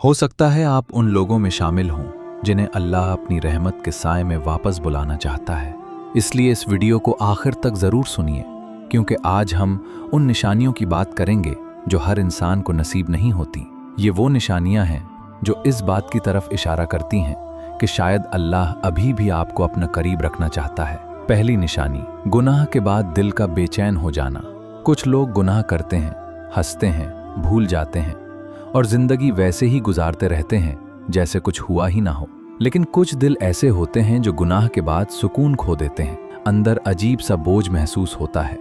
हो सकता है आप उन लोगों में शामिल हों जिन्हें अल्लाह अपनी रहमत के साए में वापस बुलाना चाहता है। इसलिए इस वीडियो को आखिर तक ज़रूर सुनिए, क्योंकि आज हम उन निशानियों की बात करेंगे जो हर इंसान को नसीब नहीं होती। ये वो निशानियां हैं जो इस बात की तरफ इशारा करती हैं कि शायद अल्लाह अभी भी आपको अपना करीब रखना चाहता है। पहली निशानी, गुनाह के बाद दिल का बेचैन हो जाना। कुछ लोग गुनाह करते हैं, हंसते हैं, भूल जाते हैं और जिंदगी वैसे ही गुजारते रहते हैं जैसे कुछ हुआ ही ना हो। लेकिन कुछ दिल ऐसे होते हैं जो गुनाह के बाद सुकून खो देते हैं। अंदर अजीब सा बोझ महसूस होता है।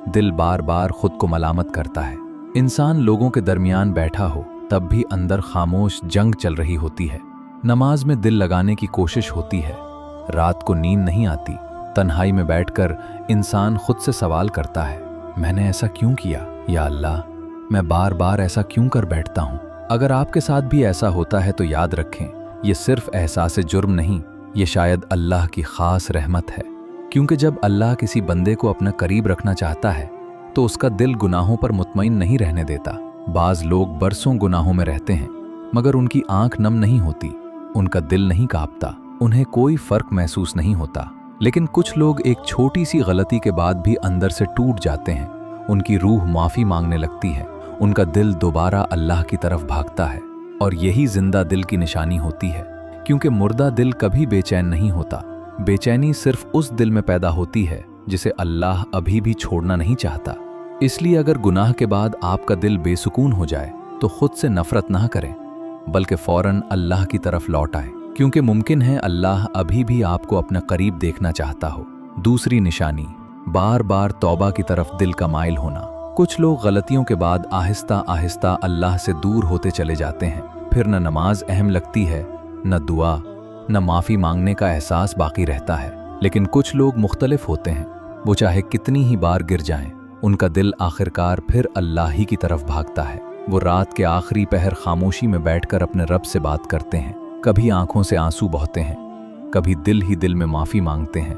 दिल बार बार खुद को मलामत करता है। इंसान लोगों के दरमियान बैठा हो तब भी अंदर खामोश जंग चल रही होती है। नमाज में दिल लगाने की कोशिश होती है, रात को नींद नहीं आती। तन्हाई में बैठकर इंसान खुद से सवाल करता है, मैंने ऐसा क्यों किया? या अल्लाह, मैं बार बार ऐसा क्यों कर बैठता हूँ? अगर आपके साथ भी ऐसा होता है तो याद रखें, ये सिर्फ एहसास जुर्म नहीं, ये शायद अल्लाह की खास रहमत है। क्योंकि जब अल्लाह किसी बंदे को अपना करीब रखना चाहता है तो उसका दिल गुनाहों पर मुतमईन नहीं रहने देता। बाज लोग बरसों गुनाहों में रहते हैं मगर उनकी आंख नम नहीं होती, उनका दिल नहीं कांपता, उन्हें कोई फर्क महसूस नहीं होता। लेकिन कुछ लोग एक छोटी सी गलती के बाद भी अंदर से टूट जाते हैं। उनकी रूह माफ़ी मांगने लगती है, उनका दिल दोबारा अल्लाह की तरफ भागता है। और यही जिंदा दिल की निशानी होती है, क्योंकि मुर्दा दिल कभी बेचैन नहीं होता। बेचैनी सिर्फ उस दिल में पैदा होती है जिसे अल्लाह अभी भी छोड़ना नहीं चाहता। इसलिए अगर गुनाह के बाद आपका दिल बेसुकून हो जाए तो खुद से नफरत ना करें, बल्कि फौरन अल्लाह की तरफ लौट आए, क्योंकि मुमकिन है अल्लाह अभी भी आपको अपना करीब देखना चाहता हो। दूसरी निशानी, बार बार तौबा की तरफ दिल का माइल होना। कुछ लोग गलतियों के बाद आहिस्ता आहिस्ता अल्लाह से दूर होते चले जाते हैं। फिर न नमाज अहम लगती है, न दुआ, न माफ़ी मांगने का एहसास बाकी रहता है। लेकिन कुछ लोग मुख्तलिफ होते हैं, वो चाहे कितनी ही बार गिर जाएं, उनका दिल आखिरकार फिर अल्लाह ही की तरफ भागता है। वो रात के आखिरी पहर खामोशी में बैठकर अपने रब से बात करते हैं। कभी आंखों से आंसू बहते हैं, कभी दिल ही दिल में माफ़ी मांगते हैं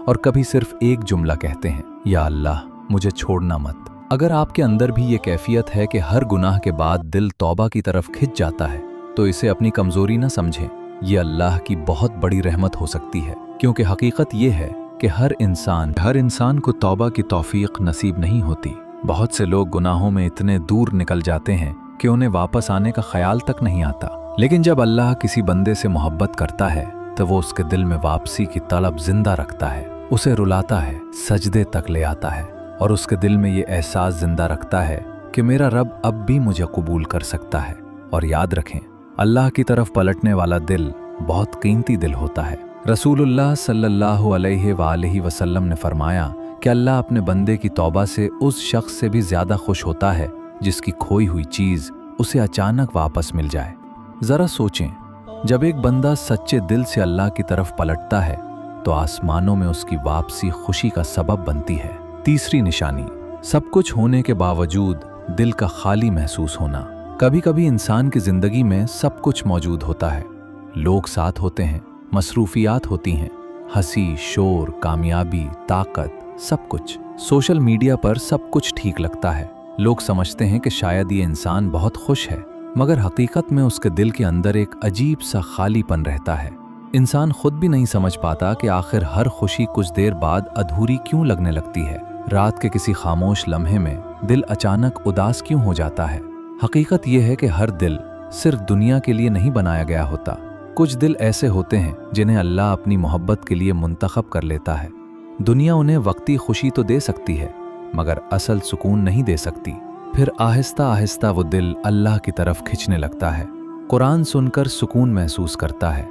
और कभी सिर्फ एक जुमला कहते हैं, या अल्लाह, मुझे छोड़ना मत। अगर आपके अंदर भी ये कैफियत है कि हर गुनाह के बाद दिल तौबा की तरफ खिंच जाता है, तो इसे अपनी कमज़ोरी न समझें। ये अल्लाह की बहुत बड़ी रहमत हो सकती है, क्योंकि हकीकत ये है कि हर इंसान को तौबा की तौफीक नसीब नहीं होती। बहुत से लोग गुनाहों में इतने दूर निकल जाते हैं कि उन्हें वापस आने का ख्याल तक नहीं आता। लेकिन जब अल्लाह किसी बंदे से मोहब्बत करता है तो वो उसके दिल में वापसी की तलब जिंदा रखता है, उसे रुलाता है, सजदे तक ले आता है और उसके दिल में ये एहसास जिंदा रखता है कि मेरा रब अब भी मुझे कबूल कर सकता है। और याद रखें, अल्लाह की तरफ पलटने वाला दिल बहुत कीमती दिल होता है। रसूलुल्लाह सल्लल्लाहु अलैहि वसल्लम ने फरमाया कि अल्लाह अपने बंदे की तौबा से उस शख्स से भी ज्यादा खुश होता है जिसकी खोई हुई चीज उसे अचानक वापस मिल जाए। जरा सोचें, जब एक बंदा सच्चे दिल से अल्लाह की तरफ पलटता है तो आसमानों में उसकी वापसी खुशी का सबब बनती है। तीसरी निशानी, सब कुछ होने के बावजूद दिल का खाली महसूस होना। कभी कभी इंसान की जिंदगी में सब कुछ मौजूद होता है, लोग साथ होते हैं, मसरूफियात होती हैं, हंसी, शोर, कामयाबी, ताकत, सब कुछ। सोशल मीडिया पर सब कुछ ठीक लगता है, लोग समझते हैं कि शायद ये इंसान बहुत खुश है, मगर हकीकत में उसके दिल के अंदर एक अजीब सा खालीपन रहता है। इंसान खुद भी नहीं समझ पाता कि आखिर हर खुशी कुछ देर बाद अधूरी क्यों लगने लगती है। रात के किसी खामोश लम्हे में दिल अचानक उदास क्यों हो जाता है। हकीकत यह है कि हर दिल सिर्फ दुनिया के लिए नहीं बनाया गया होता। कुछ दिल ऐसे होते हैं जिन्हें अल्लाह अपनी मोहब्बत के लिए मुंतखब कर लेता है। दुनिया उन्हें वक्ती खुशी तो दे सकती है मगर असल सुकून नहीं दे सकती। फिर आहिस्ता आहिस्ता वो दिल अल्लाह की तरफ खिंचने लगता है। कुरान सुनकर सुकून महसूस करता है,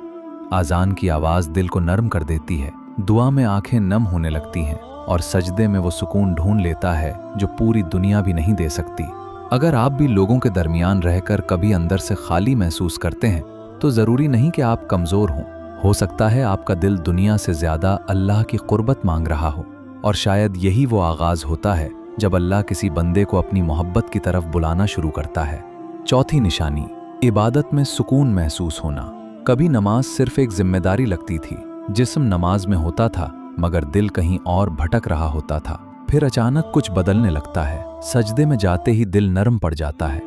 आज़ान की आवाज़ दिल को नरम कर देती है, दुआ में आंखें नम होने लगती हैं और सजदे में वो सुकून ढूंढ लेता है जो पूरी दुनिया भी नहीं दे सकती। अगर आप भी लोगों के दरमियान रहकर कभी अंदर से खाली महसूस करते हैं तो ज़रूरी नहीं कि आप कमज़ोर हों। हो सकता है आपका दिल दुनिया से ज़्यादा अल्लाह की क़ुर्बत मांग रहा हो, और शायद यही वो आगाज़ होता है जब अल्लाह किसी बंदे को अपनी मोहब्बत की तरफ बुलाना शुरू करता है। चौथी निशानी, इबादत में सुकून महसूस होना। कभी नमाज सिर्फ एक जिम्मेदारी लगती थी, जिस्म नमाज में होता था मगर दिल कहीं और भटक रहा होता था। फिर अचानक कुछ बदलने लगता है, सजदे में जाते ही दिल नरम पड़ जाता है,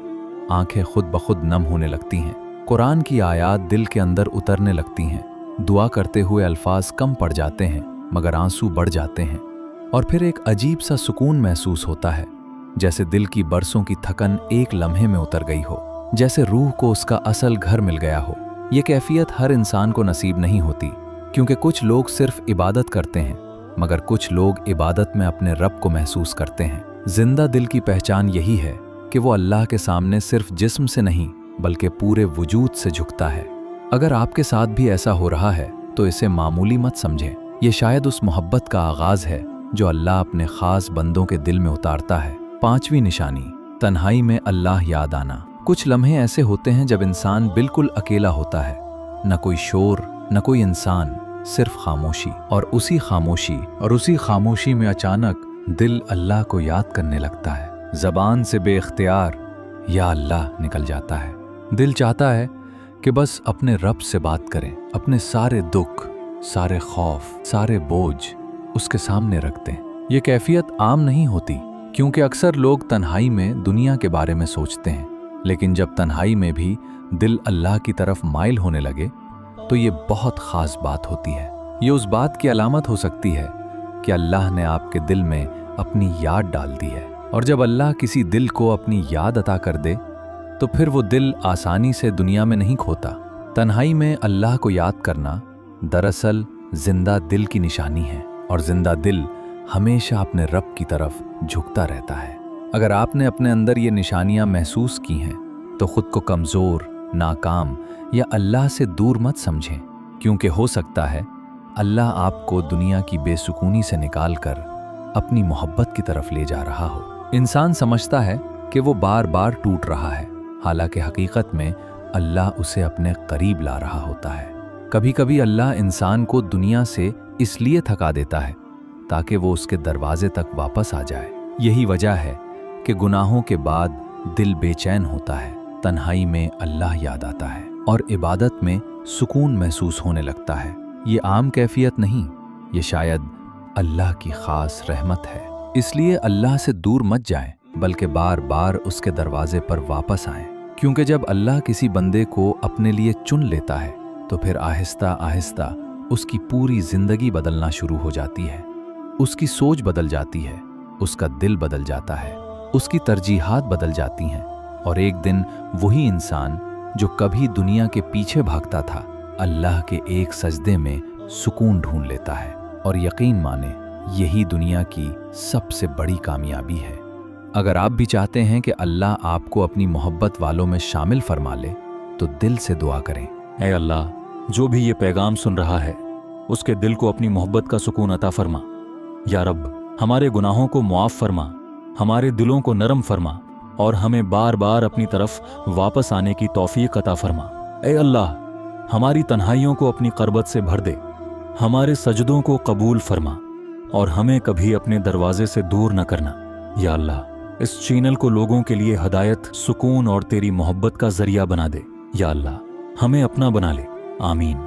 आंखें खुद ब खुद नम होने लगती हैं कुरान की आयात दिल के अंदर उतरने लगती हैं। दुआ करते हुए अल्फाज कम पड़ जाते हैं मगर आंसू बढ़ जाते हैं और फिर एक अजीब सा सुकून महसूस होता है, जैसे दिल की बरसों की थकन एक लम्हे में उतर गई हो, जैसे रूह को उसका असल घर मिल गया हो। ये कैफियत हर इंसान को नसीब नहीं होती, क्योंकि कुछ लोग सिर्फ इबादत करते हैं मगर कुछ लोग इबादत में अपने रब को महसूस करते हैं। जिंदा दिल की पहचान यही है कि वो अल्लाह के सामने सिर्फ जिस्म से नहीं बल्कि पूरे वजूद से झुकता है। अगर आपके साथ भी ऐसा हो रहा है तो इसे मामूली मत समझें। ये शायद उस मोहब्बत का आगाज है जो अल्लाह अपने खास बंदों के दिल में उतारता है। 5वीं निशानी, तन्हाई में अल्लाह याद आना। कुछ लम्हे ऐसे होते हैं जब इंसान बिल्कुल अकेला होता है, न कोई शोर न कोई इंसान, सिर्फ खामोशी। और उसी खामोशी में अचानक दिल अल्लाह को याद करने लगता है। ज़बान से बेख्तियार या अल्लाह निकल जाता है। दिल चाहता है कि बस अपने रब से बात करें, अपने सारे दुख, सारे खौफ, सारे बोझ उसके सामने रख दें। ये कैफियत आम नहीं होती, क्योंकि अक्सर लोग तन्हाई में दुनिया के बारे में सोचते हैं, लेकिन जब तन्हाई में भी दिल अल्लाह की तरफ माइल होने लगे तो ये बहुत ख़ास बात होती है। ये उस बात की अलामत हो सकती है कि अल्लाह ने आपके दिल में अपनी याद डाल दी है। और जब अल्लाह किसी दिल को अपनी याद अता कर दे तो फिर वो दिल आसानी से दुनिया में नहीं खोता। तन्हाई में अल्लाह को याद करना दरअसल जिंदा दिल की निशानी है, और जिंदा दिल हमेशा अपने रब की तरफ झुकता रहता है। अगर आपने अपने अंदर ये निशानियां महसूस की हैं तो खुद को कमज़ोर, नाकाम या अल्लाह से दूर मत समझें, क्योंकि हो सकता है अल्लाह आपको दुनिया की बेसुकूनी से निकालकर अपनी मोहब्बत की तरफ ले जा रहा हो। इंसान समझता है कि वो बार बार टूट रहा है, हालांकि हकीकत में अल्लाह उसे अपने करीब ला रहा होता है। कभी कभी अल्लाह इंसान को दुनिया से इसलिए थका देता है ताकि वो उसके दरवाजे तक वापस आ जाए। यही वजह है कि गुनाहों के बाद दिल बेचैन होता है, तन्हाई में अल्लाह याद आता है और इबादत में सुकून महसूस होने लगता है। ये आम कैफियत नहीं, ये शायद अल्लाह की खास रहमत है। इसलिए अल्लाह से दूर मत जाएं, बल्कि बार बार उसके दरवाजे पर वापस आएं, क्योंकि जब अल्लाह किसी बंदे को अपने लिए चुन लेता है तो फिर आहिस्ता आहिस्ता उसकी पूरी जिंदगी बदलना शुरू हो जाती है। उसकी सोच बदल जाती है, उसका दिल बदल जाता है, उसकी तरजीहात बदल जाती हैं, और एक दिन वही इंसान जो कभी दुनिया के पीछे भागता था, अल्लाह के एक सजदे में सुकून ढूंढ लेता है। और यकीन माने, यही दुनिया की सबसे बड़ी कामयाबी है। अगर आप भी चाहते हैं कि अल्लाह आपको अपनी मोहब्बत वालों में शामिल फरमा ले तो दिल से दुआ करें। ऐ अल्लाह, जो भी ये पैगाम सुन रहा है उसके दिल को अपनी मोहब्बत का सुकून अता फरमा। या रब, हमारे गुनाहों को मुआफ़ फरमा, हमारे दिलों को नरम फरमा और हमें बार बार अपनी तरफ वापस आने की तौफीक अता फरमा। ऐ अल्लाह, हमारी तन्हाइयों को अपनी क़रबत से भर दे, हमारे सजदों को कबूल फरमा और हमें कभी अपने दरवाजे से दूर न करना। या अल्लाह, इस चैनल को लोगों के लिए हदायत, सुकून और तेरी मोहब्बत का जरिया बना दे। या अल्लाह, हमें अपना बना ले। आमीन।